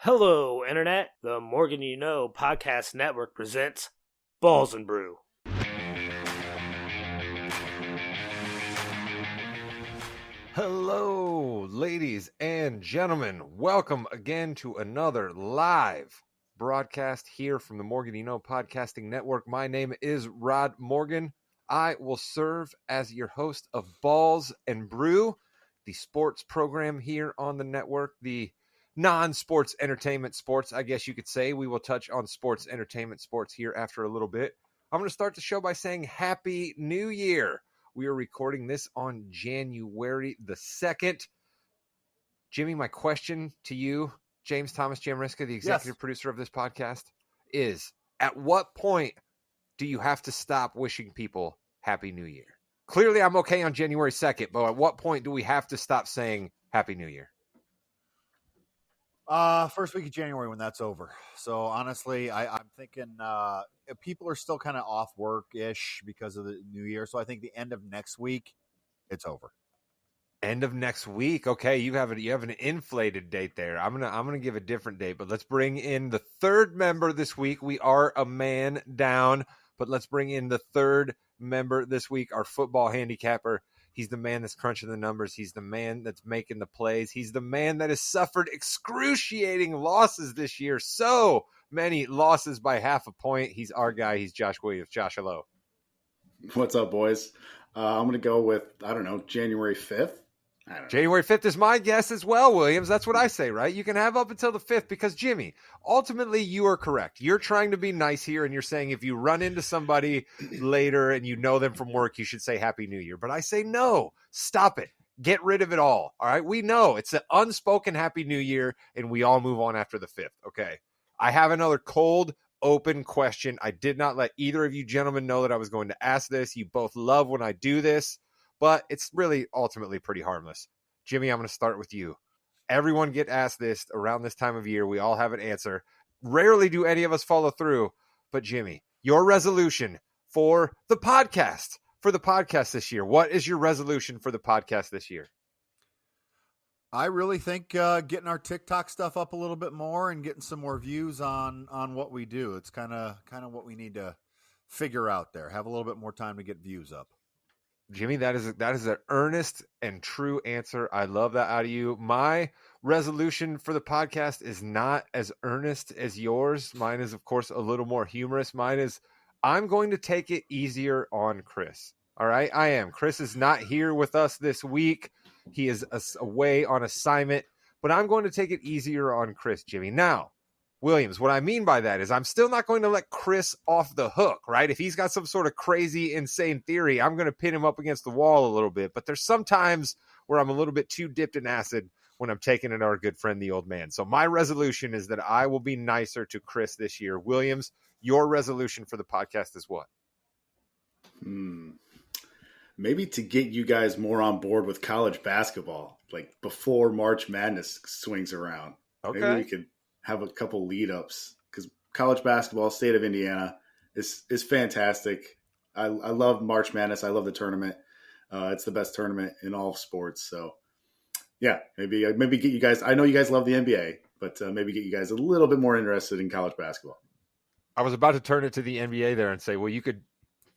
Hello, Internet. The Morgan You Know podcast network presents Balls and Brew. Hello, ladies and gentlemen. Welcome again to another live broadcast here from the Morgan You Know podcasting network. My name is Rod Morgan. I will serve as your host of Balls and Brew, the sports program here on the network, the non-sports entertainment sports, I guess you could say. We will touch on sports entertainment sports here after a little bit. I'm going to start the show by saying Happy New Year. We are recording this on January the 2nd. Jimmy, my question to you, James Thomas Jamriska, the executive producer of this podcast, is at what point do you have to stop wishing people Happy New Year? Clearly, I'm okay on January 2nd, but at what point do we have to stop saying Happy New Year? First week of January when that's over. So honestly, I'm thinking people are still kind of off work-ish because of the New Year. So I think the end of next week, it's over. End of next week. Okay, you have an inflated date there. I'm gonna give a different date, but let's bring in the third member this week. We are a man down, but let's bring in the third member this week, our football handicapper. He's the man that's crunching the numbers. He's the man that's making the plays. He's the man that has suffered excruciating losses this year. So many losses by half a point. He's our guy. He's Josh Williams. Josh, hello. What's up, boys? I'm going to go with, January 5th. January 5th is my guess as well, Williams. That's what I say, right? You can have up until the 5th because, Jimmy, ultimately you are correct. You're trying to be nice here, and you're saying if you run into somebody later and you know them from work, you should say Happy New Year. But I say no. Stop it. Get rid of it all right? We know it's an unspoken Happy New Year, and we all move on after the 5th. Okay. I have another cold, open question. I did not let either of you gentlemen know that I was going to ask this. You both love when I do this, but it's really ultimately pretty harmless. Jimmy, I'm going to start with you. Everyone get asked this around this time of year. We all have an answer. Rarely do any of us follow through, but Jimmy, your resolution for the podcast this year. What is your resolution for the podcast this year? I really think getting our TikTok stuff up a little bit more and getting some more views on what we do. It's kind of what we need to figure out there. Have a little bit more time to get views up. Jimmy, that is an earnest and true answer. I love that out of you. My resolution for the podcast is not as earnest as yours. Mine is, of course, a little more humorous. Mine is I'm going to take it easier on Chris. All right, I am. Chris is not here with us this week. He is away on assignment, but I'm going to take it easier on Chris, Jimmy. Now, Williams, what I mean by that is I'm still not going to let Chris off the hook, right? If he's got some sort of crazy, insane theory, I'm going to pin him up against the wall a little bit. But there's some times where I'm a little bit too dipped in acid when I'm taking in our good friend, the old man. So my resolution is that I will be nicer to Chris this year. Williams, your resolution for the podcast is what? Maybe to get you guys more on board with college basketball, like before March Madness swings around. Okay. Maybe we could have a couple lead ups because college basketball, state of Indiana, is fantastic. I love March Madness. I love the tournament. It's the best tournament in all of sports. So yeah, maybe get you guys. I know you guys love the NBA, but maybe get you guys a little bit more interested in college basketball. I was about to turn it to the NBA there and say, well, you could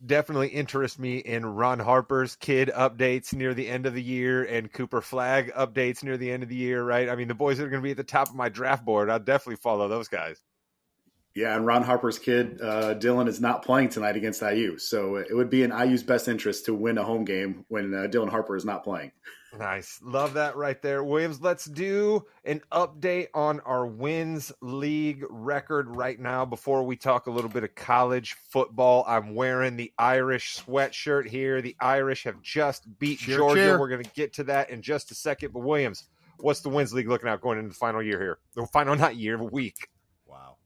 definitely interest me in Ron Harper's kid updates near the end of the year and Cooper Flagg updates near the end of the year, right? I mean, the boys that are going to be at the top of my draft board, I'll definitely follow those guys. Yeah, and Ron Harper's kid, Dylan, is not playing tonight against IU. So it would be in IU's best interest to win a home game when Dylan Harper is not playing. Nice. Love that right there. Williams, let's do an update on our wins league record right now before we talk a little bit of college football. I'm wearing the Irish sweatshirt here. The Irish have just beat Georgia. Cheer. We're going to get to that in just a second. But Williams, what's the wins league looking at going into the final year here? The final, not year, week. Wow.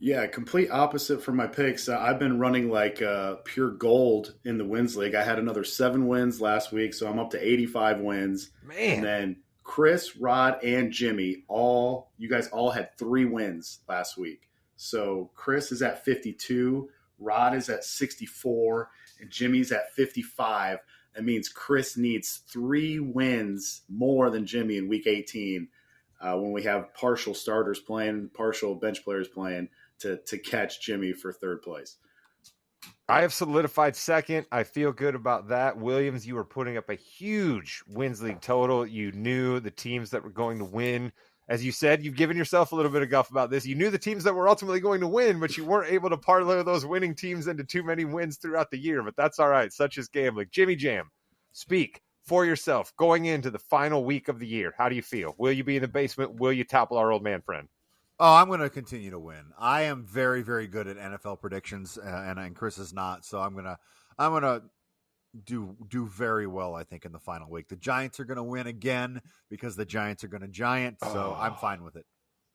Yeah, complete opposite for my picks. I've been running like pure gold in the wins league. I had another 7 wins last week, so I'm up to 85 wins. Man. And then Chris, Rod, and Jimmy, you guys all had 3 wins last week. So Chris is at 52, Rod is at 64, and Jimmy's at 55. That means Chris needs 3 wins more than Jimmy in week 18 when we have partial starters playing, partial bench players playing to catch Jimmy for third place. I have solidified second. I feel good about that. Williams, you were putting up a huge wins league total. You knew the teams that were going to win. As you said, you've given yourself a little bit of guff about this. You knew the teams that were ultimately going to win, but you weren't able to parlay those winning teams into too many wins throughout the year. But that's all right. Such is gambling. Jimmy Jam, speak for yourself going into the final week of the year. How do you feel? Will you be in the basement? Will you topple our old man friend? Oh, I'm going to continue to win. I am very, very good at NFL predictions, and Chris is not. So I'm gonna do very well, I think, in the final week. The Giants are going to win again because the Giants are going to giant. So I'm fine with it.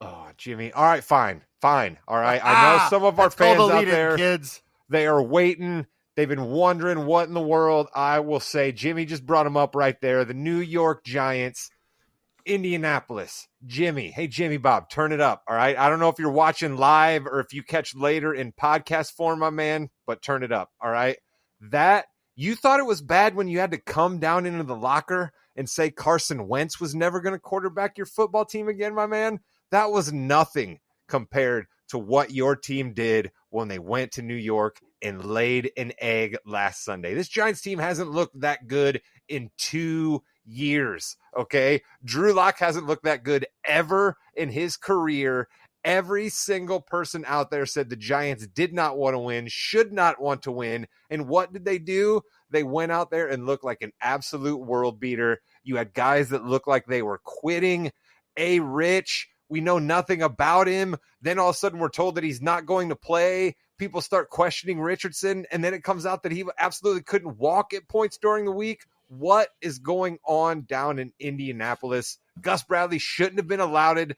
Oh, Jimmy. All right, fine. All right. I know some of our fans out there, kids, they are waiting. They've been wondering what in the world. I will say, Jimmy just brought them up right there. The New York Giants. Indianapolis, Jimmy. Hey, Jimmy Bob, turn it up. All right. I don't know if you're watching live or if you catch later in podcast form, my man, but turn it up. All right. That you thought it was bad when you had to come down into the locker and say Carson Wentz was never going to quarterback your football team again, my man. That was nothing compared to what your team did when they went to New York and laid an egg last Sunday. This Giants team hasn't looked that good in 2 years. Okay. Drew Lock hasn't looked that good ever in his career. Every single person out there said the Giants did not want to win, should not want to win. And what did they do? They went out there and looked like an absolute world beater. You had guys that looked like they were quitting. A. Rich, we know nothing about him. Then all of a sudden we're told that he's not going to play. People start questioning Richardson. And then it comes out that he absolutely couldn't walk at points during the week. What is going on down in Indianapolis? Gus Bradley shouldn't have been allowed.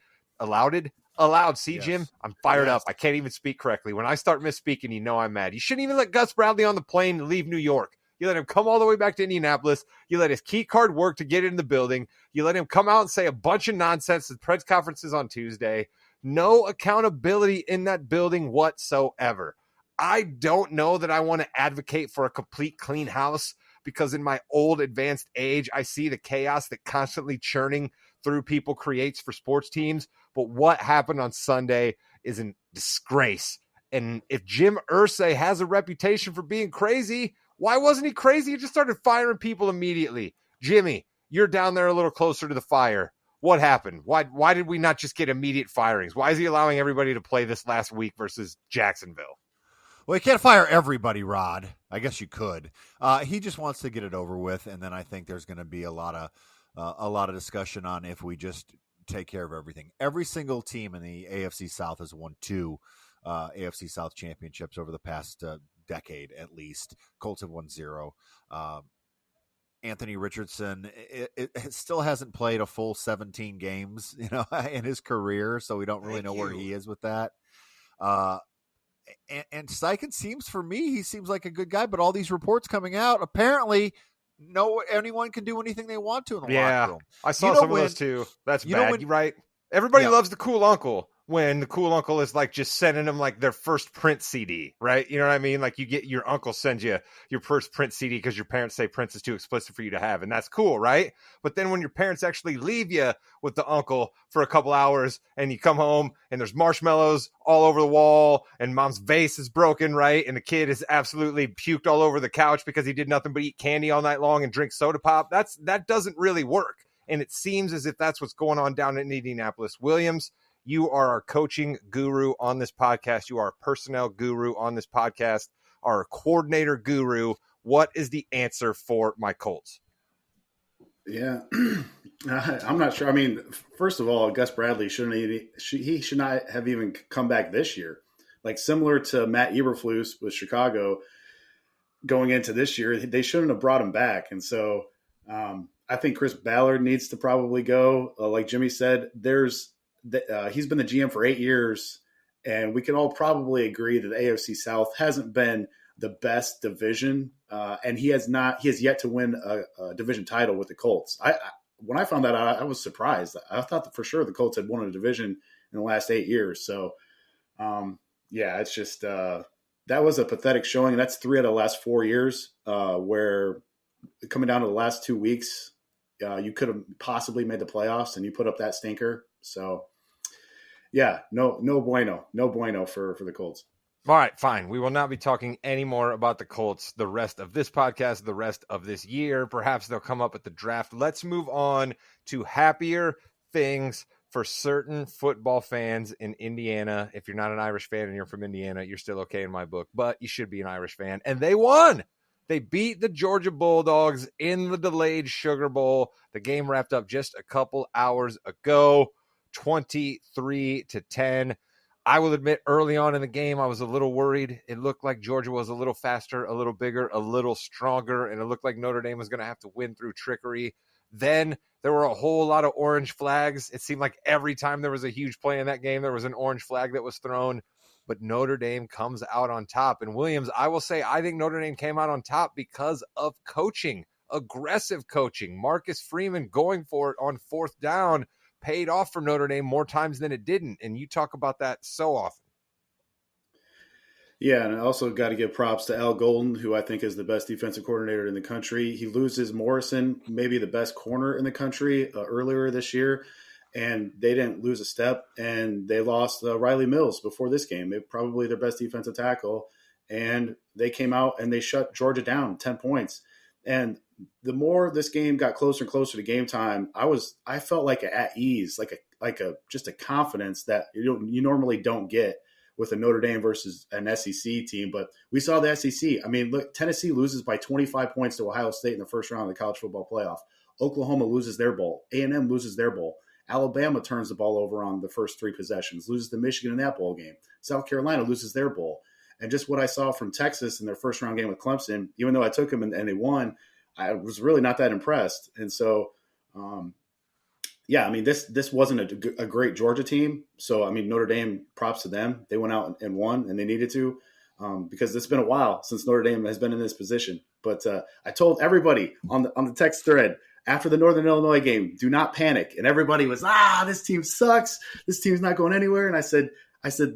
See, yes. Jim, I'm fired up. I can't even speak correctly. When I start misspeaking, you know I'm mad. You shouldn't even let Gus Bradley on the plane and leave New York. You let him come all the way back to Indianapolis. You let his key card work to get in the building. You let him come out and say a bunch of nonsense at press conferences on Tuesday. No accountability in that building whatsoever. I don't know that I want to advocate for a complete clean house, because in my old advanced age, I see the chaos that constantly churning through people creates for sports teams. But what happened on Sunday is a disgrace. And if Jim Irsay has a reputation for being crazy, why wasn't he crazy? He just started firing people immediately. Jimmy, you're down there a little closer to the fire. What happened? Why did we not just get immediate firings? Why is he allowing everybody to play this last week versus Jacksonville? Well, you can't fire everybody, Rod. I guess you could. He just wants to get it over with, and then I think there's going to be a lot of discussion on if we just take care of everything. Every single team in the AFC South has won 2 AFC South championships over the past decade, at least. Colts have won 0. Anthony Richardson it still hasn't played a full 17 games, in his career, so we don't really know where he is with that. And Steichen he seems like a good guy, but all these reports coming out, apparently anyone can do anything they want to in the locker room. I saw some of those too. That's bad. You're right. Everybody loves the cool uncle when the cool uncle is like just sending them like their first print CD, right? You know what I mean? Like you get your uncle sends you your first print CD because your parents say Prince is too explicit for you to have. And that's cool, right? But then when your parents actually leave you with the uncle for a couple hours and you come home and there's marshmallows all over the wall and mom's vase is broken, right? And the kid is absolutely puked all over the couch because he did nothing but eat candy all night long and drink soda pop. That doesn't really work. And it seems as if that's what's going on down in Indianapolis. Williams, you are our coaching guru on this podcast. You are a personnel guru on this podcast, our coordinator guru. What is the answer for my Colts? Yeah, I'm not sure. I mean, first of all, Gus Bradley he should not have even come back this year. Like similar to Matt Eberflus with Chicago going into this year, they shouldn't have brought him back. And so I think Chris Ballard needs to probably go. Like Jimmy said, he's been the GM for 8 years, and we can all probably agree that the AFC South hasn't been the best division, and he has yet to win a division title with the Colts. When I found that out, I was surprised. I thought that for sure the Colts had won a division in the last 8 years. So, it's just that was a pathetic showing. That's 3 out of the last 4 years where coming down to the last 2 weeks, you could have possibly made the playoffs, and you put up that stinker. So, yeah, no bueno for the Colts. All right, fine. We will not be talking any more about the Colts the rest of this podcast, the rest of this year. Perhaps they'll come up at the draft. Let's move on to happier things for certain football fans in Indiana. If you're not an Irish fan and you're from Indiana, you're still okay in my book, but you should be an Irish fan. And they won. They beat the Georgia Bulldogs in the delayed Sugar Bowl. The game wrapped up just a couple hours ago, 23-10. I will admit early on in the game, I was a little worried. It looked like Georgia was a little faster, a little bigger, a little stronger, and it looked like Notre Dame was going to have to win through trickery. Then there were a whole lot of orange flags. It seemed like every time there was a huge play in that game, there was an orange flag that was thrown. But Notre Dame comes out on top. And Williams, I will say, I think Notre Dame came out on top because of coaching, aggressive coaching. Marcus Freeman going for it on fourth down paid off for Notre Dame more times than it didn't. And you talk about that so often. Yeah, and I also got to give props to Al Golden, who I think is the best defensive coordinator in the country. He loses Morrison, maybe the best corner in the country, earlier this year, and they didn't lose a step, and they lost Riley Mills before this game. They're probably their best defensive tackle, and they came out and they shut Georgia down 10 points. And the more this game got closer and closer to game time, I felt like at ease, like just a confidence that you normally don't get with a Notre Dame versus an SEC team. But we saw the SEC. I mean, look, Tennessee loses by 25 points to Ohio State in the first round of the college football playoff. Oklahoma loses their bowl. A&M loses their bowl. Alabama turns the ball over on the first three possessions, loses to Michigan in that bowl game. South Carolina loses their bowl. And just what I saw from Texas in their first round game with Clemson, even though I took them and they won, I was really not that impressed. And so, yeah, I mean, this wasn't a great Georgia team. So, I mean, Notre Dame, props to them. They went out and won, and they needed to, because it's been a while since Notre Dame has been in this position. But I told everybody on the text thread after the Northern Illinois game, do not panic. And everybody was, this team sucks. This team's not going anywhere. And I said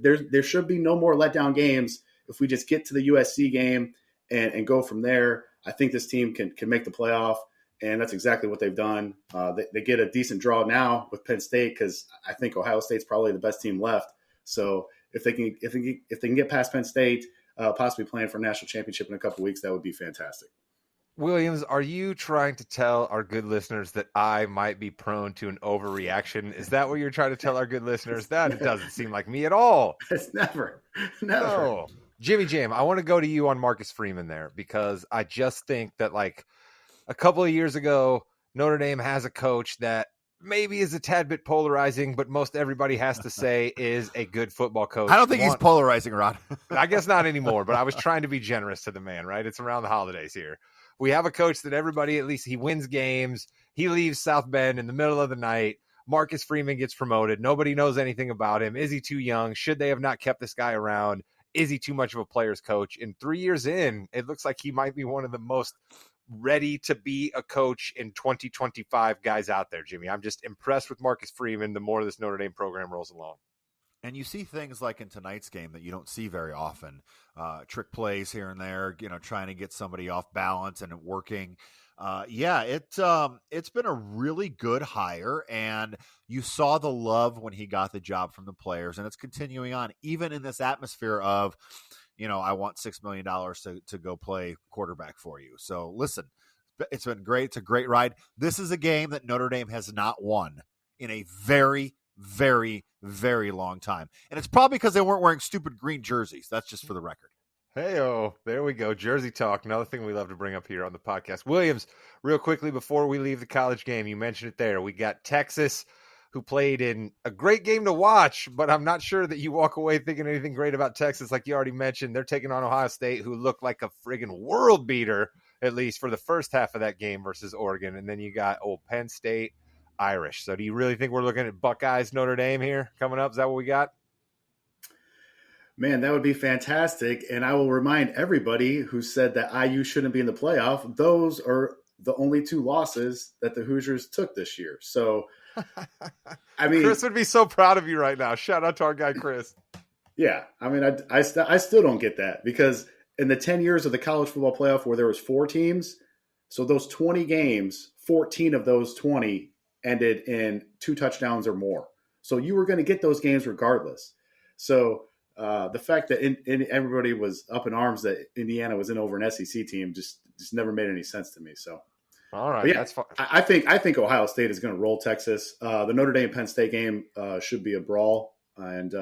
there should be no more letdown games if we just get to the USC game and go from there. I think this team can make the playoff. And that's exactly what they've done. They get a decent draw now with Penn State because I think Ohio State's probably the best team left. So if they can get past Penn State, possibly playing for a national championship in a couple weeks, that would be fantastic. Williams, are you trying to tell our good listeners that I might be prone to an overreaction? Is that what you're trying to tell our good listeners? That doesn't seem like me at all. It's never. No. Jimmy Jam, I want to go to you on Marcus Freeman there because I just think that like a couple of years ago, Notre Dame has a coach that maybe is a tad bit polarizing, but most everybody has to say is a good football coach. I don't think he's polarizing, Rod. I guess not anymore, but I was trying to be generous to the man, right? It's around the holidays here. We have a coach that everybody, at least he wins games. He leaves South Bend in the middle of the night. Marcus Freeman gets promoted. Nobody knows anything about him. Is he too young? Should they have not kept this guy around? Is he too much of a player's coach? And 3 years in, it looks like he might be one of the most ready to be a coach in 2025 guys out there, Jimmy. I'm just impressed with Marcus Freeman the more this Notre Dame program rolls along. And you see things like in tonight's game that you don't see very often. Trick plays here and there, trying to get somebody off balance and it working. It's been a really good hire, and you saw the love when he got the job from the players, and it's continuing on, even in this atmosphere of, I want $6 million to go play quarterback for you. So listen, it's been great. It's a great ride. This is a game that Notre Dame has not won in a very, very, very long time. And it's probably because they weren't wearing stupid green jerseys. That's just for the record. Hey-oh, there we go. Jersey talk, another thing we love to bring up here on the podcast. Williams, real quickly before we leave the college game, you mentioned it there. We got Texas, who played in a great game to watch, but I'm not sure that you walk away thinking anything great about Texas. Like you already mentioned, they're taking on Ohio State, who looked like a friggin' world beater, at least for the first half of that game versus Oregon. And then you got Penn State, Irish. So do you really think we're looking at Buckeyes, Notre Dame here coming up? Is that what we got? Man, that would be fantastic. And I will remind everybody who said that IU shouldn't be in the playoff, those are the only two losses that the Hoosiers took this year. So, I mean, Chris would be so proud of you right now. Shout out to our guy, Chris. Yeah. I mean, I still don't get that because in the 10 years of the college football playoff where there was 4 teams, so those 20 games, 14 of those 20 ended in 2 touchdowns or more. So you were going to get those games regardless. So the fact that everybody was up in arms that Indiana was in over an SEC team just never made any sense to me. So, all right, but yeah, that's fine. I think Ohio State is going to roll Texas. The Notre Dame Penn State game should be a brawl, and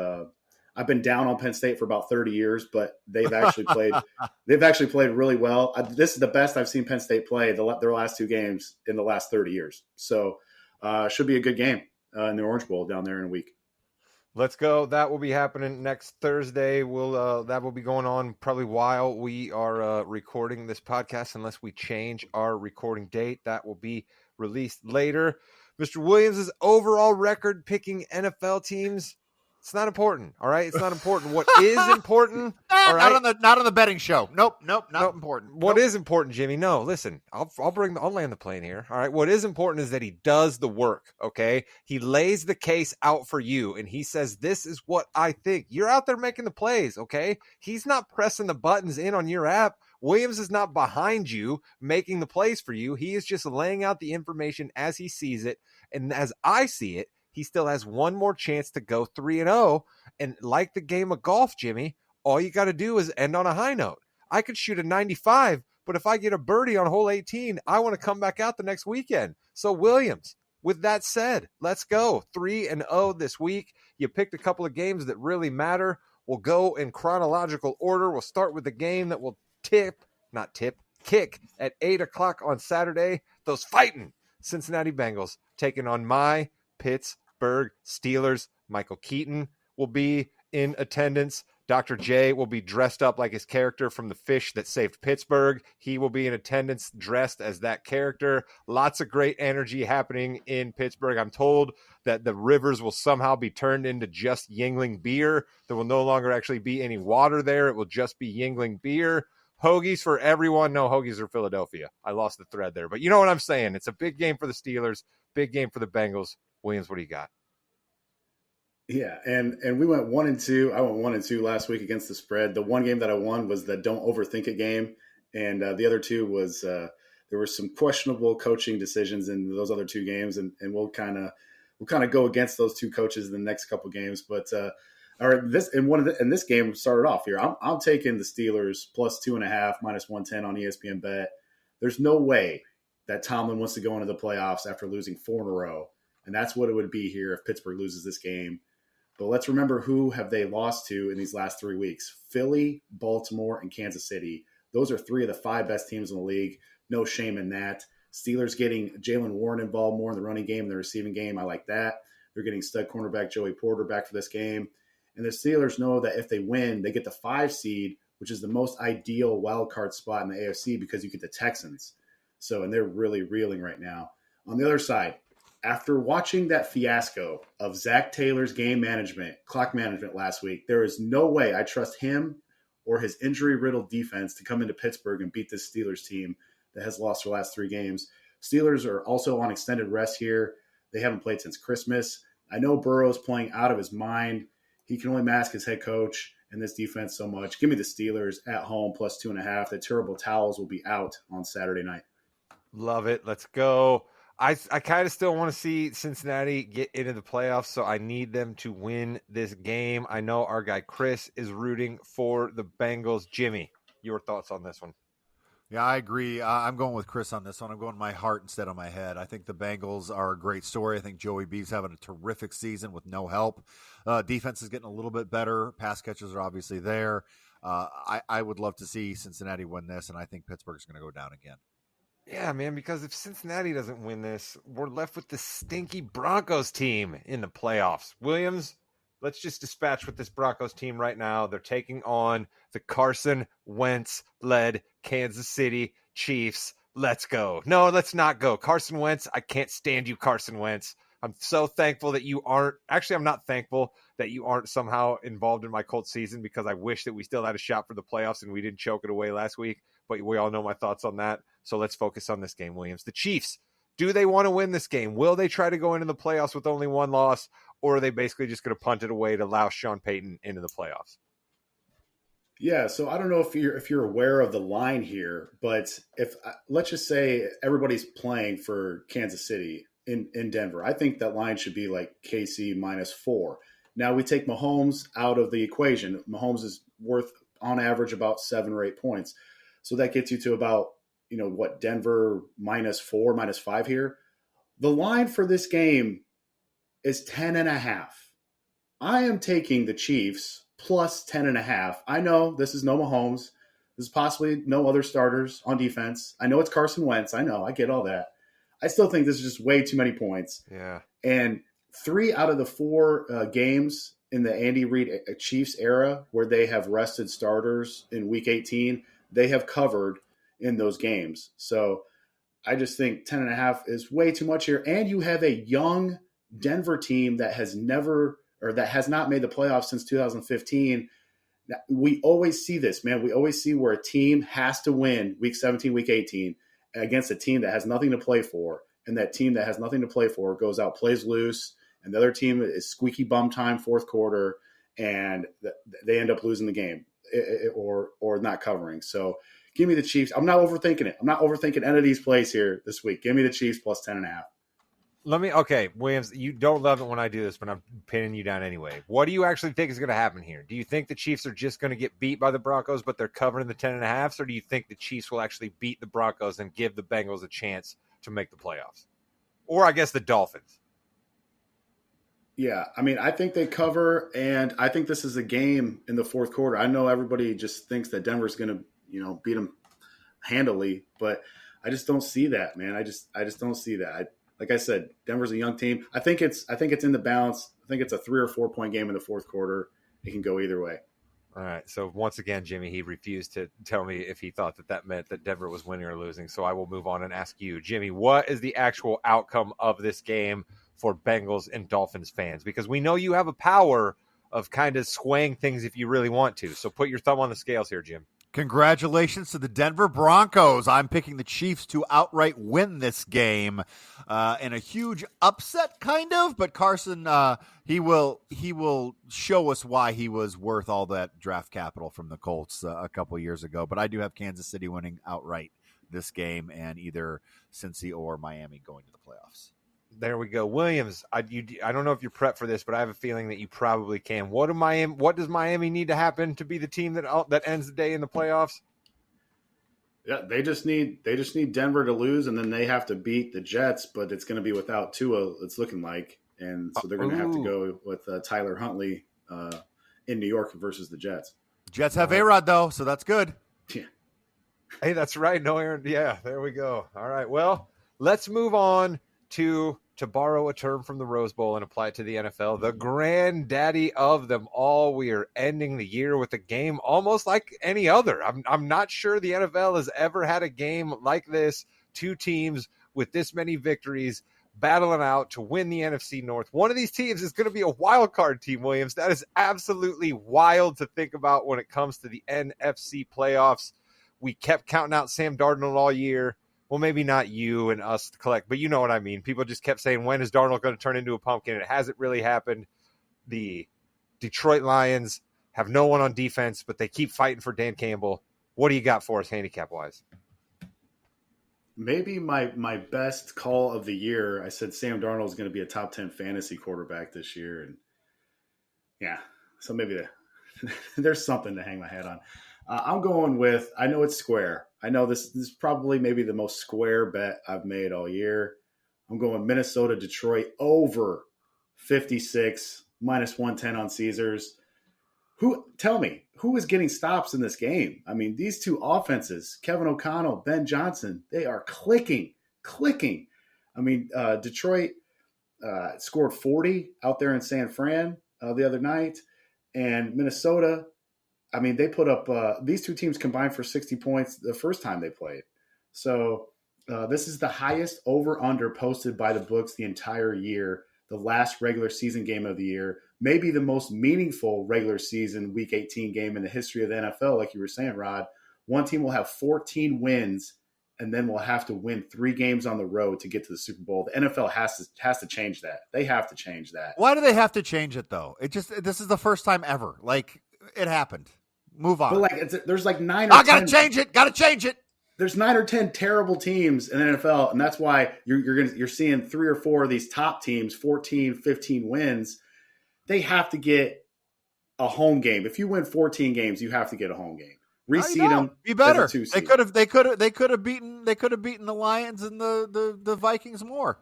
I've been down on Penn State for about 30 years, but they've actually played. They've actually played really well. This is the best I've seen Penn State play their last two games in the last 30 years. So, should be a good game in the Orange Bowl down there in a week. Let's go. That will be happening next Thursday. That will be going on probably while we are recording this podcast, unless we change our recording date. That will be released later. Mr. Williams' overall record picking NFL teams. It's not important. All right. It's not important. What is important? All right? Not on the betting show. Nope. Not important. What is important, Jimmy? No, listen, I'll land the plane here. All right. What is important is that he does the work. Okay. He lays the case out for you and he says, this is what I think. You're out there making the plays. Okay. He's not pressing the buttons in on your app. Williams is not behind you making the plays for you. He is just laying out the information as he sees it. And as I see it, he still has one more chance to go 3-0. And like the game of golf, Jimmy, all you got to do is end on a high note. I could shoot a 95, but if I get a birdie on hole 18, I want to come back out the next weekend. So Williams, with that said, let's go 3-0 this week. You picked a couple of games that really matter. We'll go in chronological order. We'll start with the game that will kick at 8:00 on Saturday. Those fighting Cincinnati Bengals taking on my Pittsburgh Steelers. Michael Keaton will be in attendance. Dr. J will be dressed up like his character from The Fish That Saved Pittsburgh. He will be in attendance dressed as that character. Lots of great energy happening in Pittsburgh. I'm told that the rivers will somehow be turned into just Yingling beer. There will no longer actually be any water there. It will just be Yingling beer. Hoagies for everyone. No, hoagies are Philadelphia. I lost the thread there. But you know what I'm saying. It's a big game for the Steelers, big game for the Bengals. Williams, what do you got? Yeah, and we went 1-2. I went 1-2 last week against the spread. The one game that I won was the don't overthink it game, and the other two was there were some questionable coaching decisions in those other two games, and we'll kind of go against those two coaches in the next couple games. But this game started off here. I'm taking the Steelers plus 2.5 minus 110 on ESPN Bet. There's no way that Tomlin wants to go into the playoffs after losing 4 in a row. And that's what it would be here if Pittsburgh loses this game. But let's remember who have they lost to in these last 3 weeks. Philly, Baltimore, and Kansas City. Those are 3 of the 5 best teams in the league. No shame in that. Steelers getting Jalen Warren involved more in the running game, the receiving game. I like that. They're getting stud cornerback Joey Porter back for this game. And the Steelers know that if they win, they get the 5 seed, which is the most ideal wild card spot in the AFC because you get the Texans. And they're really reeling right now. On the other side, after watching that fiasco of Zach Taylor's clock management last week, there is no way I trust him or his injury-riddled defense to come into Pittsburgh and beat this Steelers team that has lost their last 3 games. Steelers are also on extended rest here. They haven't played since Christmas. I know Burrow's playing out of his mind. He can only mask his head coach and this defense so much. Give me the Steelers at home plus 2.5. The terrible towels will be out on Saturday night. Love it. Let's go. I kind of still want to see Cincinnati get into the playoffs, so I need them to win this game. I know our guy Chris is rooting for the Bengals. Jimmy, your thoughts on this one? Yeah, I agree. I'm going with Chris on this one. I'm going my heart instead of my head. I think the Bengals are a great story. I think Joey B's having a terrific season with no help. Defense is getting a little bit better. Pass catchers are obviously there. I would love to see Cincinnati win this, and I think Pittsburgh's going to go down again. Yeah, man, because if Cincinnati doesn't win this, we're left with the stinky Broncos team in the playoffs. Williams, let's just dispatch with this Broncos team right now. They're taking on the Carson Wentz-led Kansas City Chiefs. Let's go. No, let's not go. Carson Wentz, I can't stand you, Carson Wentz. I'm so thankful that you aren't – actually, I'm not thankful that you aren't somehow involved in my Colts season because I wish that we still had a shot for the playoffs and we didn't choke it away last week. But we all know my thoughts on that. So let's focus on this game, Williams. The Chiefs, do they want to win this game? Will they try to go into the playoffs with only 1 loss, or are they basically just going to punt it away to allow Sean Payton into the playoffs? Yeah, so I don't know if you're aware of the line here, but if let's just say everybody's playing for Kansas City in Denver. I think that line should be like KC -4. Now we take Mahomes out of the equation. Mahomes is worth on average about 7 or 8 points. So that gets you to about, Denver -4, -5 here. The line for this game is 10.5. I am taking the Chiefs plus 10.5. I know this is no Mahomes. This is possibly no other starters on defense. I know it's Carson Wentz. I know. I get all that. I still think this is just way too many points. Yeah. And 3 out of the 4 games in the Andy Reid Chiefs era where they have rested starters in Week 18, they have covered in those games. So I just think 10.5 is way too much here. And you have a young Denver team that has not made the playoffs since 2015. We always see this, man. We always see where a team has to win Week 17, Week 18 against a team that has nothing to play for. And that team that has nothing to play for goes out, plays loose, and the other team is squeaky bum time fourth quarter, and they end up losing the game or not covering. So give me the Chiefs. I'm not overthinking it. I'm not overthinking any of these plays here this week. Give me the Chiefs plus 10.5. Okay, Williams, you don't love it when I do this, but I'm pinning you down anyway. What do you actually think is going to happen here? Do you think the Chiefs are just going to get beat by the Broncos, but they're covering the 10.5s, or do you think the Chiefs will actually beat the Broncos and give the Bengals a chance to make the playoffs? Or I guess the Dolphins. Yeah, I mean, I think they cover, and I think this is a game in the fourth quarter. I know everybody just thinks that Denver's going to, beat them handily, but I just don't see that, man. I just don't see that. Like I said, Denver's a young team. I think it's in the balance. I think it's a 3 or 4 point game in the fourth quarter. It can go either way. All right. So once again, Jimmy, he refused to tell me if he thought that meant that Denver was winning or losing. So I will move on and ask you, Jimmy, what is the actual outcome of this game for Bengals and Dolphins fans? Because we know you have a power of kind of swaying things if you really want to. So put your thumb on the scales here, Jim. Congratulations to the Denver Broncos. I'm picking the Chiefs to outright win this game in a huge upset, kind of. But Carson, he will show us why he was worth all that draft capital from the Colts a couple years ago. But I do have Kansas City winning outright this game, and either Cincy or Miami going to the playoffs. There we go. Williams, I don't know if you're prepped for this, but I have a feeling that you probably can. What does Miami need to happen to be the team that ends the day in the playoffs? Yeah, they just need Denver to lose, and then they have to beat the Jets, but it's going to be without Tua, it's looking like. And so they're going to have to go with Tyler Huntley in New York versus the Jets. Jets have A-Rod, though, so that's good. Yeah. Hey, that's right. No Aaron. Yeah, there we go. All right, well, let's move on to borrow a term from the Rose Bowl and apply it to the NFL, the granddaddy of them all. We are ending the year with a game almost like any other. I'm not sure the NFL has ever had a game like this. 2 teams with this many victories battling out to win the NFC North. One of these teams is going to be a wild card team, Williams. That is absolutely wild to think about when it comes to the NFC playoffs. We kept counting out Sam Darnold all year. Well, maybe not you and us collect, but you know what I mean. People just kept saying, when is Darnold going to turn into a pumpkin? It hasn't really happened. The Detroit Lions have no one on defense, but they keep fighting for Dan Campbell. What do you got for us handicap-wise? Maybe my best call of the year, I said Sam Darnold is going to be a top 10 fantasy quarterback this year. And yeah, so maybe there's something to hang my hat on. I'm going with, I know it's square. I know this is probably maybe the most square bet I've made all year. I'm going Minnesota, Detroit over 56, -110 on Caesars. Tell me, who is getting stops in this game? I mean, these two offenses, Kevin O'Connell, Ben Johnson, they are clicking. I mean, Detroit scored 40 out there in San Fran the other night. And Minnesota, I mean, they put up these two teams combined for 60 points the first time they played. So this is the highest over-under posted by the books the entire year, the last regular season game of the year, maybe the most meaningful regular season Week 18 game in the history of the NFL, like you were saying, Rod. One team will have 14 wins and then will have to win 3 games on the road to get to the Super Bowl. The NFL has to change that. They have to change that. Why do they have to change it, though? This is the first time ever. Like, it happened. Move on. But there's 9 or 10. I gotta change it. there's 9 or 10 terrible teams in the NFL, and that's why you're seeing 3 or 4 of these top teams, 14, 15 wins. They have to get a home game. If you win 14 games, you have to get a home game. Reseed them. Be better. As a 2 They could have beaten the Lions and the Vikings more.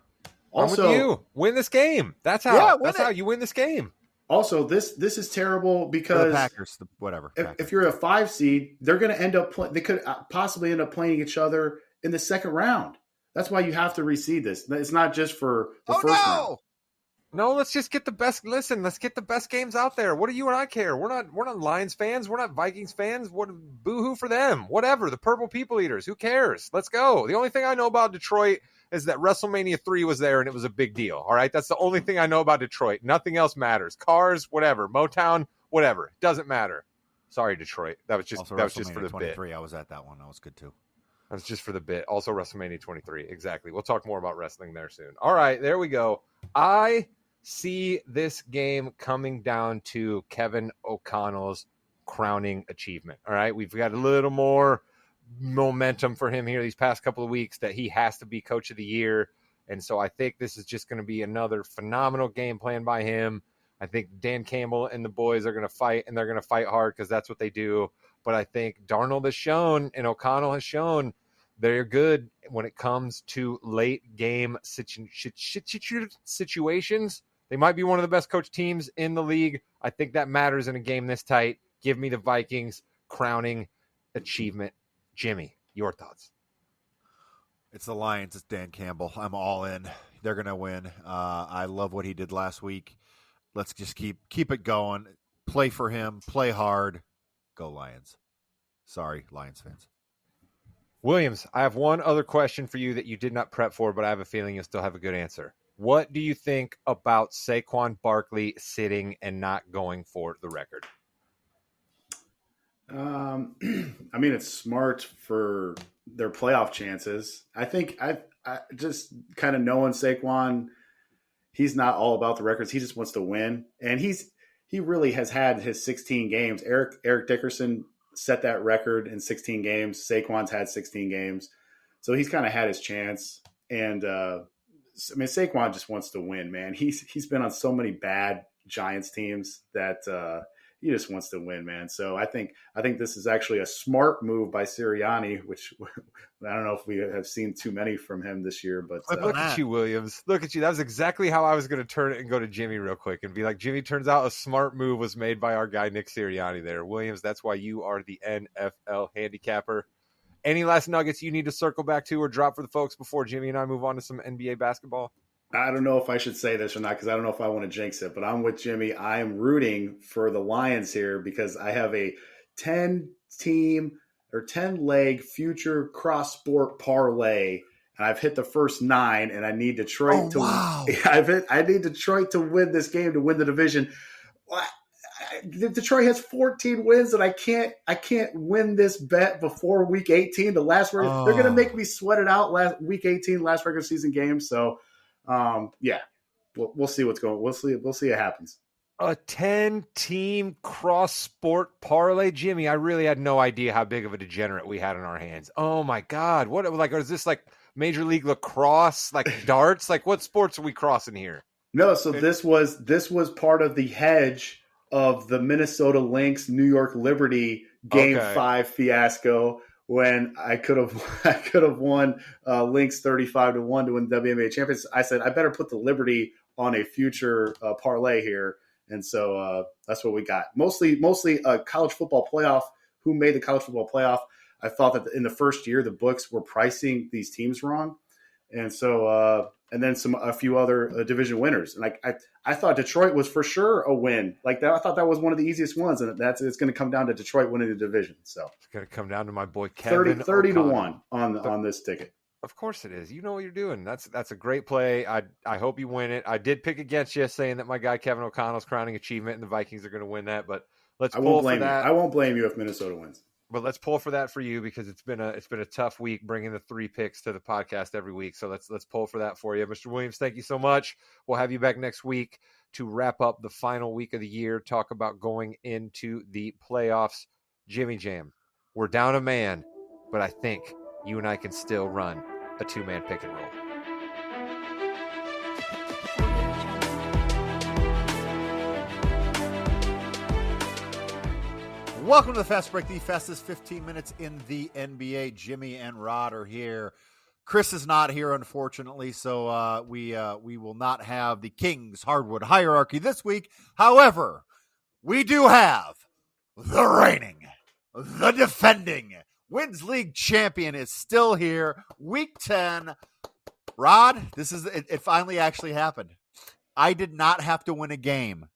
Also, I'm with you. Win this game. That's how. Yeah, that's how you win this game. Also, this is terrible because the Packers, whatever. If you're a 5 seed, they're going to end up. They could possibly end up playing each other in the second round. That's why you have to reseed this. It's not just for the first round. No, let's just get the best. Listen, let's get the best games out there. What do you and I care? We're not Lions fans. We're not Vikings fans. What boo-hoo for them? Whatever. The Purple People Eaters. Who cares? Let's go. The only thing I know about Detroit is that WrestleMania 3 was there and it was a big deal. All right, that's the only thing I know about Detroit. Nothing else matters. Cars, whatever. Motown, whatever. Doesn't matter. Sorry, Detroit. That was just for the 23, bit. I was at that one. That was good too. That was just for the bit. Also, WrestleMania 23. Exactly. We'll talk more about wrestling there soon. All right, there we go. I see this game coming down to Kevin O'Connell's crowning achievement. All right, we've got a little more momentum for him here these past couple of weeks that he has to be coach of the year. And so I think this is just going to be another phenomenal game plan by him. I think Dan Campbell and the boys are going to fight, and they're going to fight hard because that's what they do. But I think Darnold has shown and O'Connell has shown they're good when it comes to late game situations. They might be one of the best coach teams in the league. I think that matters in a game this tight. Give me the Vikings crowning achievement. Jimmy, your thoughts? It's the Lions. It's Dan Campbell. I'm all in. They're going to win. I love what he did last week. Let's just keep it going. Play for him. Play hard. Go Lions. Sorry, Lions fans. Williams, I have one other question for you that you did not prep for, but I have a feeling you'll still have a good answer. What do you think about Saquon Barkley sitting and not going for the record? I mean, it's smart for their playoff chances. I think I just kind of knowing Saquon, he's not all about the records. He just wants to win, and he really has had his 16 games. Eric Dickerson set that record in 16 games. Saquon's had 16 games, so he's kind of had his chance. And I mean, Saquon just wants to win, man. He's been on so many bad Giants teams that he just wants to win, man. So I think this is actually a smart move by Sirianni, which I don't know if we have seen too many from him this year. But look at you, Williams. Look at you. That was exactly how I was going to turn it and go to Jimmy real quick and be like, Jimmy, turns out a smart move was made by our guy Nick Sirianni there. Williams, that's why you are the NFL handicapper. Any last nuggets you need to circle back to or drop for the folks before Jimmy and I move on to some NBA basketball? I don't know if I should say this or not because I don't know if I want to jinx it, but I'm with Jimmy. I am rooting for the Lions here because I have a 10-team or 10-leg future cross-sport parlay, and I've hit the first 9, and I need Detroit I need Detroit to win this game to win the division. Detroit has 14 wins, and I can't win this bet before week 18. They're going to make me sweat it out week 18, last regular season game. So. Yeah, we'll see what's going. We'll see it happens. A 10-team cross-sport parlay, Jimmy. I really had no idea how big of a degenerate we had in our hands. Oh my God, what is this like Major League Lacrosse, like darts? Like what sports are we crossing here? No, so this was part of the hedge of the Minnesota Lynx New York Liberty Game 5 fiasco. When I could have won Lynx 35-1 to win the WNBA champions, I said I better put the Liberty on a future parlay here, and so that's what we got. Mostly a college football playoff. Who made the college football playoff? I thought that in the first year the books were pricing these teams wrong, and so and then a few other division winners. And I thought Detroit was for sure a win. Like that, I thought that was one of the easiest ones, and it's going to come down to Detroit winning the division. So it's going to come down to my boy Kevin 30-1 on this ticket. Of course it is. You know what you're doing. That's a great play. I hope you win it. I did pick against you, saying that my guy Kevin O'Connell's crowning achievement, and the Vikings are going to win that. But let's pull for that. I won't blame you if Minnesota wins. But let's pull for that for you because it's been a tough week bringing the 3 picks to the podcast every week. So let's pull for that for you. Mr. Williams, thank you so much. We'll have you back next week to wrap up the final week of the year, talk about going into the playoffs. Jimmy Jam, we're down a man, but I think you and I can still run a two-man pick and roll. Welcome to the Fast Break, the fastest 15 minutes in the NBA. Jimmy and Rod are here. Chris is not here, unfortunately, so we will not have the Kings hardwood hierarchy this week. However, we do have the reigning, the defending Wins League champion is still here. Week 10. Rod, it finally actually happened. I did not have to win a game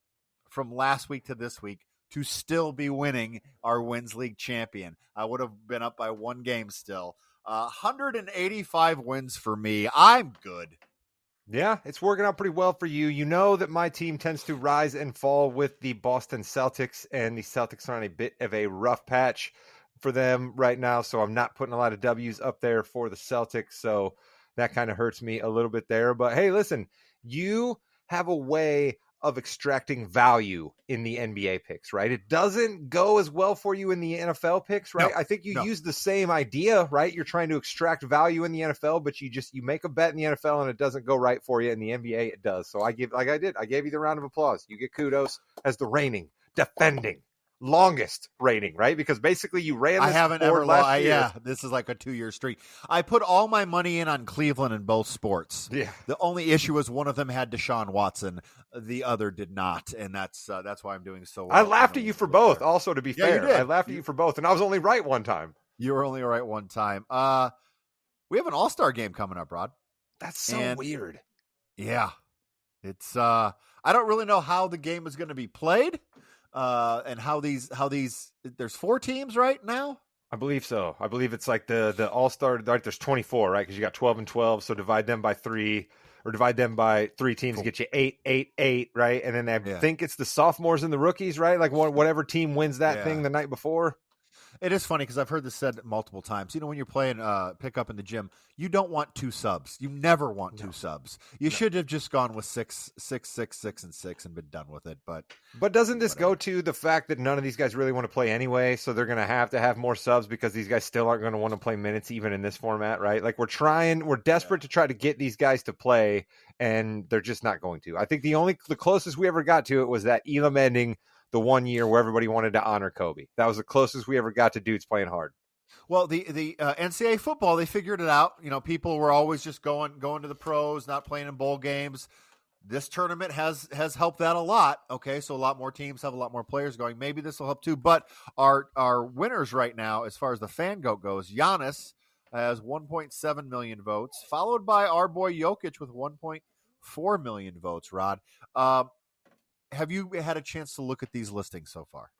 from last week to this week to still be winning our Wins League champion. I would have been up by one game still. 185 wins for me. I'm good. Yeah, it's working out pretty well for you. You know that my team tends to rise and fall with the Boston Celtics, and the Celtics are on a bit of a rough patch for them right now, so I'm not putting a lot of W's up there for the Celtics, so that kind of hurts me a little bit there. But hey, listen, you have a way of extracting value in the NBA picks, right? It doesn't go as well for you in the NFL picks, right? No, I think you use the same idea, right? You're trying to extract value in the NFL, but you make a bet in the NFL and it doesn't go right for you. In the NBA, it does. So I gave you the round of applause. You get kudos as the reigning, defending, longest rating, right? Because basically you ran this I haven't board ever last lost. year. Yeah, this is like a 2-year streak. I put all my money in on Cleveland in both sports. Yeah. The only issue was one of them had Deshaun Watson, the other did not, and that's why I'm doing so well. I laughed at you for both. There. Also, to be Yeah, you fair, did. I laughed at you for both, and I was only right one time. You were only right one time. We have an All-Star game coming up, Rod. That's so weird. Yeah, it's. I don't really know how the game is going to be played, and how these. There's 4 teams right now. I believe so. I believe it's like the All-Star. Right, there's 24, right? Because you got 12 and 12. So divide them by 3, or divide them by 3 teams, Cool. get you 8, 8, 8, right? And then I Yeah. think it's the sophomores and the rookies, right? Like whatever team wins that thing the night before. It is funny because I've heard this said multiple times. You know, when you're playing pickup in the gym, you don't want 2 subs. You never want 2 subs. You should have just gone with 6, 6, 6, 6, and 6 and been done with it. But doesn't this go to the fact that none of these guys really want to play anyway? So they're going to have more subs because these guys still aren't going to want to play minutes even in this format, right? Like we're desperate to try to get these guys to play, and they're just not going to. I think the closest we ever got to it was that Elam ending the 1 year where everybody wanted to honor Kobe. That was the closest we ever got to dudes playing hard. Well, the NCAA football, they figured it out. You know, people were always just going to the pros, not playing in bowl games. This tournament has helped that a lot. Okay, so a lot more teams have a lot more players going. Maybe this will help too. But our winners right now, as far as the fan vote goes, Giannis has 1.7 million votes, followed by our boy Jokic with 1.4 million votes. Rod, have you had a chance to look at these listings so far?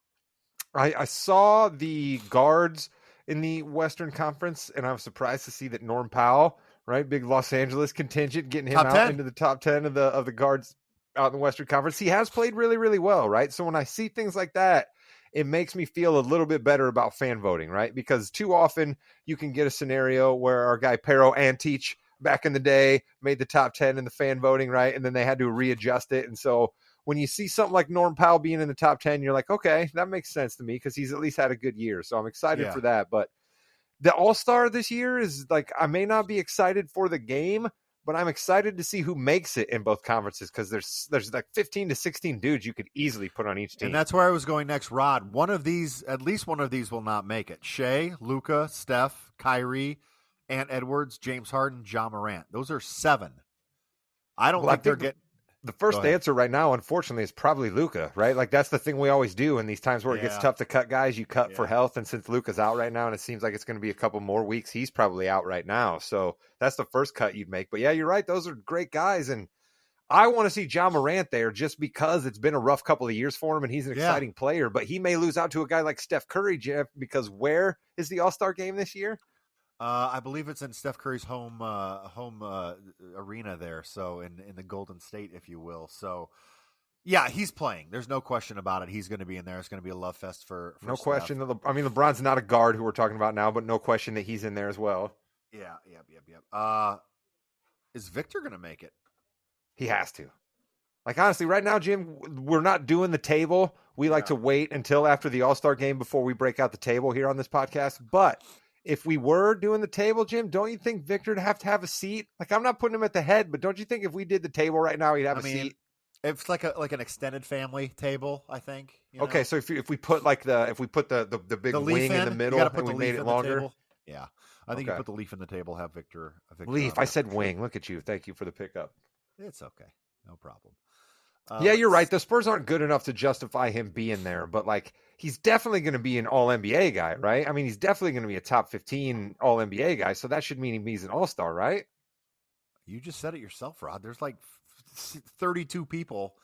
I saw the guards in the Western Conference, and I was surprised to see that Norm Powell, right, big Los Angeles contingent, getting him out into the top 10 of the guards out in the Western Conference. He has played really, really well, right? So when I see things like that, it makes me feel a little bit better about fan voting, right? Because too often you can get a scenario where our guy Pero Antich back in the day made the top 10 in the fan voting, right? And then they had to readjust it. And so when you see something like Norm Powell being in the top 10, you're like, okay, that makes sense to me because he's at least had a good year. So I'm excited for that. But the All-Star this year is like, I may not be excited for the game, but I'm excited to see who makes it in both conferences because there's like 15 to 16 dudes you could easily put on each team. And that's where I was going next, Rod. At least one of these will not make it. Shea, Luka, Steph, Kyrie, Ant Edwards, James Harden, Ja Morant. Those are 7. I don't think they're getting... The first answer right now, unfortunately, is probably Luka, right? Like that's the thing we always do in these times where it gets tough to cut guys. You cut for health, and since Luka's out right now, and it seems like it's going to be a couple more weeks, he's probably out right now. So that's the first cut you'd make. But yeah, you're right; those are great guys, and I want to see Ja Morant there just because it's been a rough couple of years for him, and he's an exciting player. But he may lose out to a guy like Steph Curry, Jeff, because where is the All-Star game this year? I believe it's in Steph Curry's home arena there, so in the Golden State, if you will. So, yeah, he's playing. There's no question about it. He's going to be in there. It's going to be a love fest for no Steph. question. I mean, LeBron's not a guard who we're talking about now, but no question that he's in there as well. Yeah. Is Victor going to make it? He has to. Like, honestly, right now, Jim, we're not doing the table. We like to wait until after the All-Star game before we break out the table here on this podcast. But if we were doing the table, Jim, don't you think Victor would have to have a seat? Like, I'm not putting him at the head, but don't you think if we did the table right now, he'd have a seat? It's like an extended family table, I think. Okay, so if we put like the big wing in the middle and we made it longer. Yeah, I think you put the leaf in the table. Have Victor. Leaf. I said wing. Look at you. Thank you for the pickup. It's okay. No problem. Yeah, you're right. The Spurs aren't good enough to justify him being there, but like he's definitely going to be an All NBA guy, right? I mean, he's definitely going to be a top 15 All NBA guy, so that should mean he's an All Star, right? You just said it yourself, Rod. There's like 32 people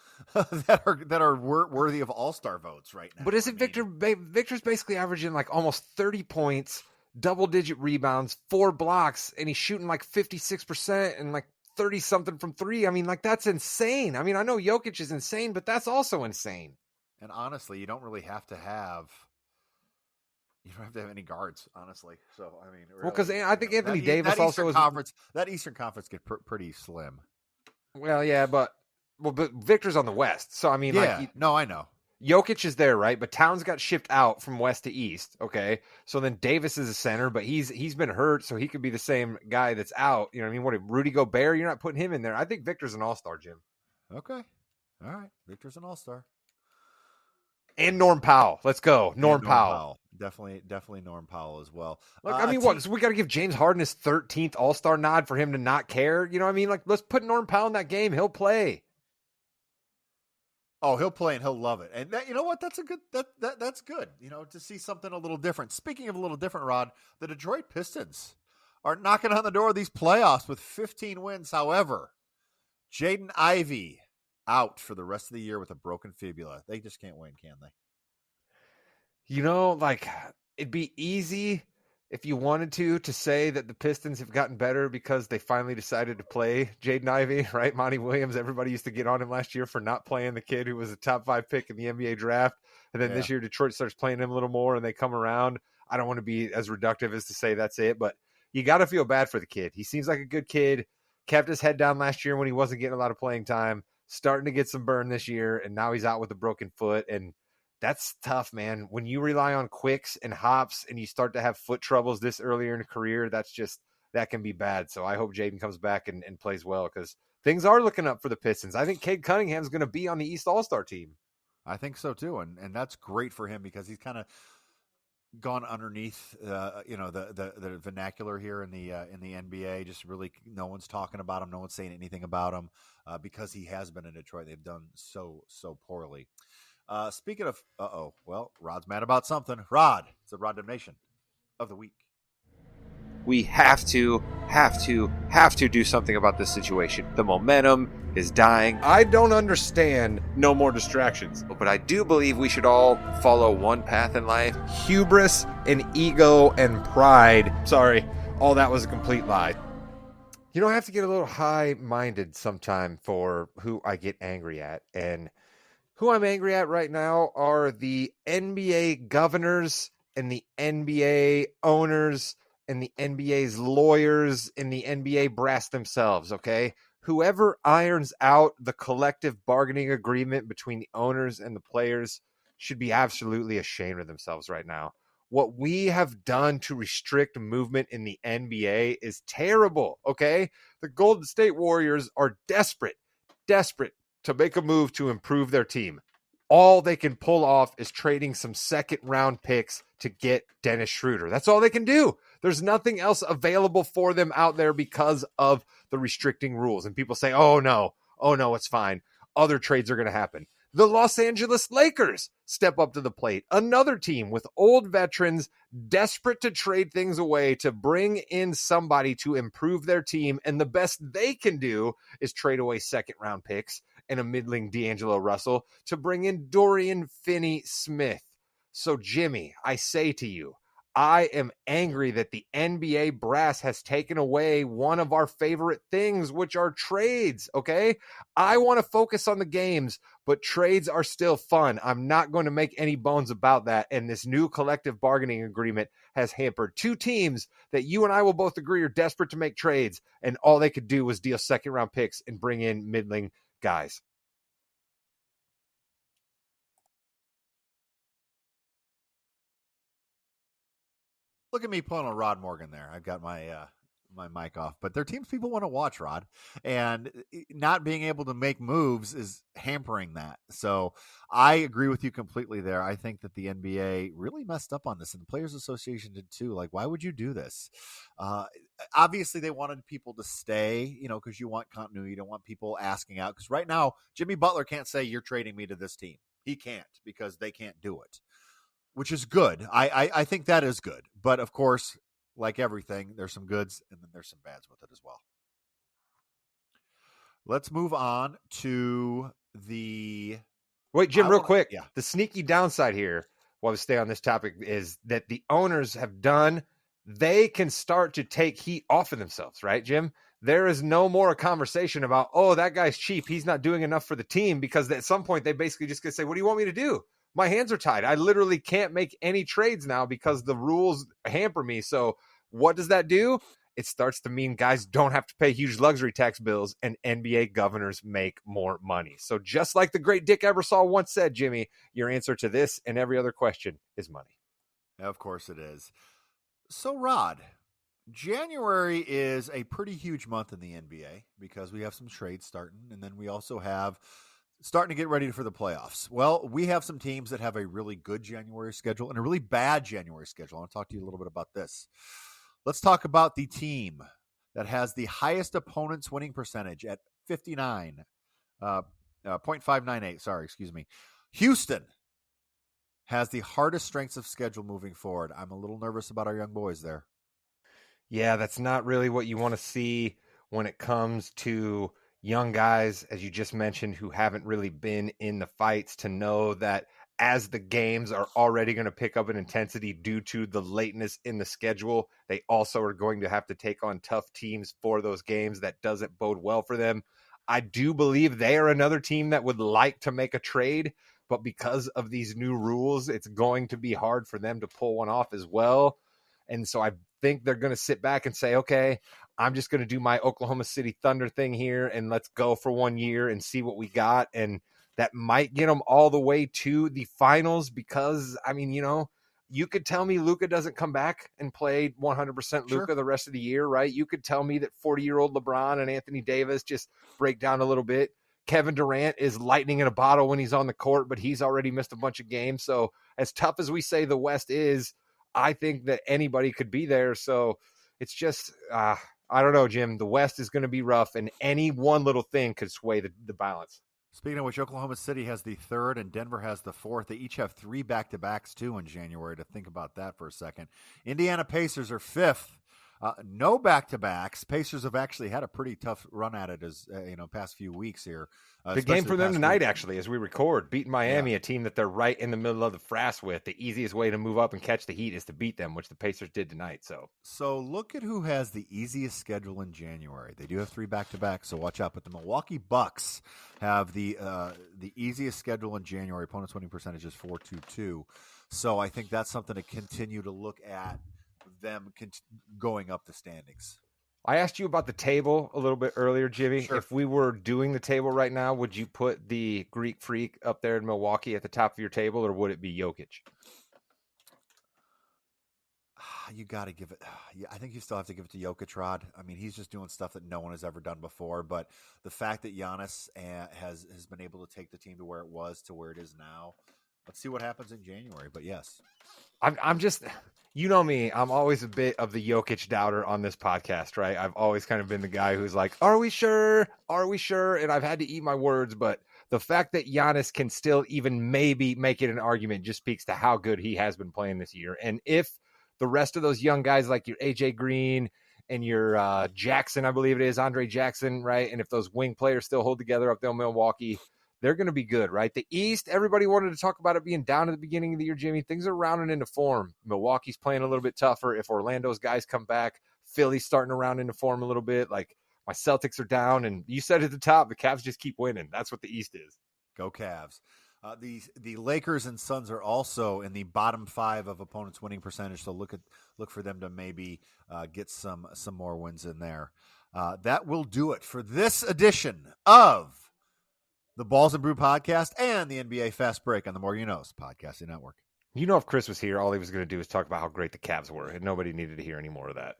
that are worthy of All Star votes right now. But isn't Victor's basically averaging like almost 30 points, double-digit rebounds, 4 blocks, and he's shooting like 56% and like 30-something from 3. I mean, like, that's insane. I mean, I know Jokic is insane, but that's also insane. And honestly, you don't have to have any guards, honestly. So, I mean, really, well, because I think Anthony Davis also is... That Eastern Conference gets pretty slim. Well, yeah, but Victor's on the West. So, I mean, yeah, I know. Jokic is there, right? But Towns got shipped out from West to East. Okay, so then Davis is a center, but he's been hurt, so he could be the same guy that's out. You know what I mean? What if Rudy Gobert? You're not putting him in there. I think Victor's an All-Star, Jim. Okay, all right, Victor's an All-Star. And Norm Powell. Let's go, Norm Powell. Definitely Norm Powell as well. Look, I mean, what? So we got to give James Harden his 13th All-Star nod for him to not care. You know what I mean? Like, let's put Norm Powell in that game. He'll play. Oh, he'll play and he'll love it. And that, you know what? That's a good. That's good. You know, to see something a little different. Speaking of a little different, Rod, the Detroit Pistons are knocking on the door of these playoffs with 15 wins. However, Jaden Ivey out for the rest of the year with a broken fibula. They just can't win, can they? You know, like, it'd be easy if you wanted to say that the Pistons have gotten better because they finally decided to play Jaden Ivey, right? Monty Williams, everybody used to get on him last year for not playing the kid who was a top 5 pick in the NBA draft. And then this year, Detroit starts playing him a little more and they come around. I don't want to be as reductive as to say that's it, but you got to feel bad for the kid. He seems like a good kid, kept his head down last year when he wasn't getting a lot of playing time, starting to get some burn this year, and now he's out with a broken foot. And that's tough, man. When you rely on quicks and hops and you start to have foot troubles this earlier in a career, that can be bad. So I hope Jaden comes back and plays well because things are looking up for the Pistons. I think Cade Cunningham's going to be on the East All-Star team. I think so too. And that's great for him because he's kind of gone underneath, the vernacular here in the NBA. Just really, no one's talking about him. No one's saying anything about him because he has been in Detroit. They've done so poorly. Speaking of, Rod's mad about something. Rod, it's the Rod Donation of the week. We have to do something about this situation. The momentum is dying. I don't understand no more distractions, but I do believe we should all follow one path in life. Hubris and ego and pride. Sorry, all that was a complete lie. You know, I have to get a little high-minded sometime for who I get angry at, and who I'm angry at right now are the NBA governors and the NBA owners and the NBA's lawyers and the NBA brass themselves, okay? Whoever irons out the collective bargaining agreement between the owners and the players should be absolutely ashamed of themselves right now. What we have done to restrict movement in the NBA is terrible, okay? The Golden State Warriors are desperate to make a move to improve their team. All they can pull off is trading some second-round picks to get Dennis Schroeder. That's all they can do. There's nothing else available for them out there because of the restricting rules. And people say, oh, no, it's fine. Other trades are going to happen. The Los Angeles Lakers step up to the plate. Another team with old veterans desperate to trade things away to bring in somebody to improve their team. And the best they can do is trade away second-round picks and a middling D'Angelo Russell to bring in Dorian Finney-Smith. So, Jimmy, I say to you, I am angry that the NBA brass has taken away one of our favorite things, which are trades, okay? I want to focus on the games, but trades are still fun. I'm not going to make any bones about that, and this new collective bargaining agreement has hampered 2 teams that you and I will both agree are desperate to make trades, and all they could do was deal second-round picks and bring in middling guys. Look at me pulling a Rod Morgan there. I've got my my mic off, but they're teams people want to watch, Rod, and not being able to make moves is hampering that. So I agree with you completely there. I think that the NBA really messed up on this, and the Players Association did too. Like, why would you do this? Obviously, they wanted people to stay, because you want continuity. You don't want people asking out. Because right now, Jimmy Butler can't say you're trading me to this team. He can't because they can't do it, which is good. I think that is good. But of course, like everything, there's some goods and then there's some bads with it as well. Let's move on to the... Wait, Jim, real quick. Yeah. The sneaky downside here, while we stay on this topic, is that the owners have done, they can start to take heat off of themselves, right, Jim? There is no more a conversation about, oh, that guy's cheap. He's not doing enough for the team, because at some point they basically just going to say, what do you want me to do? My hands are tied. I literally can't make any trades now because the rules hamper me. So what does that do? It starts to mean guys don't have to pay huge luxury tax bills and NBA governors make more money. So just like the great Dick Ebersol once said, Jimmy, your answer to this and every other question is money. Of course it is. So, Rod, January is a pretty huge month in the NBA because we have some trades starting, and then we also have starting to get ready for the playoffs. Well, we have some teams that have a really good January schedule and a really bad January schedule. I want to talk to you a little bit about this. Let's talk about the team that has the highest opponent's winning percentage at 0.598. Sorry, excuse me. Houston has the hardest strengths of schedule moving forward. I'm a little nervous about our young boys there. Yeah, that's not really what you want to see when it comes to young guys, as you just mentioned, who haven't really been in the fights, to know that as the games are already going to pick up in intensity due to the lateness in the schedule, they also are going to have to take on tough teams for those games. That doesn't bode well for them. I do believe they are another team that would like to make a trade, but because of these new rules, it's going to be hard for them to pull one off as well. And so I think they're going to sit back and say, okay, I'm just going to do my Oklahoma City Thunder thing here, and let's go for 1 year and see what we got. And that might get them all the way to the finals because, I mean, you could tell me Luka doesn't come back and play 100% Luka the rest of the year, right? You could tell me that 40-year-old LeBron and Anthony Davis just break down a little bit. Kevin Durant is lightning in a bottle when he's on the court, but he's already missed a bunch of games. So as tough as we say the West is, I think that anybody could be there. So it's just, I don't know, Jim. The West is going to be rough, and any one little thing could sway the balance. Speaking of which, Oklahoma City has the third and Denver has the fourth. They each have 3 back-to-backs, too, in January, to think about that for a second. Indiana Pacers are fifth. No back-to-backs. Pacers have actually had a pretty tough run at it as past few weeks here. Big game for them tonight, actually, as we record. Beating Miami, a team that they're right in the middle of the frass with. The easiest way to move up and catch the heat is to beat them, which the Pacers did tonight. So look at who has the easiest schedule in January. They do have 3 back-to-backs, so watch out. But the Milwaukee Bucks have the easiest schedule in January. Opponent's winning percentage is 4.22. So I think that's something to continue to look at, them going up the standings. I asked you about the table a little bit earlier, Jimmy. Sure. If we were doing the table right now, would you put the Greek Freak up there in Milwaukee at the top of your table, or would it be Jokic? You got to give it. I think you still have to give it to Jokic, Rod. I mean, he's just doing stuff that no one has ever done before. But the fact that Giannis has been able to take the team to where it was to where it is now, let's see what happens in January. But yes, I'm just, you know me, I'm always a bit of the Jokic doubter on this podcast, right? I've always kind of been the guy who's like, are we sure? Are we sure? And I've had to eat my words, but the fact that Giannis can still even maybe make it an argument just speaks to how good he has been playing this year. And if the rest of those young guys like your AJ Green and your Jackson, I believe it is, Andre Jackson, right? And if those wing players still hold together up there in Milwaukee, they're going to be good, right? The East, everybody wanted to talk about it being down at the beginning of the year, Jimmy. Things are rounding into form. Milwaukee's playing a little bit tougher. If Orlando's guys come back, Philly's starting to round into form a little bit. Like, my Celtics are down, and you said at the top, the Cavs just keep winning. That's what the East is. Go Cavs. The Lakers and Suns are also in the bottom 5 of opponents' winning percentage, so look for them to maybe get some more wins in there. That will do it for this edition of the Balls and Brew podcast and the NBA Fast Break on the More You Knows Podcasting Network. You know, if Chris was here, all he was going to do was talk about how great the Cavs were, and nobody needed to hear any more of that.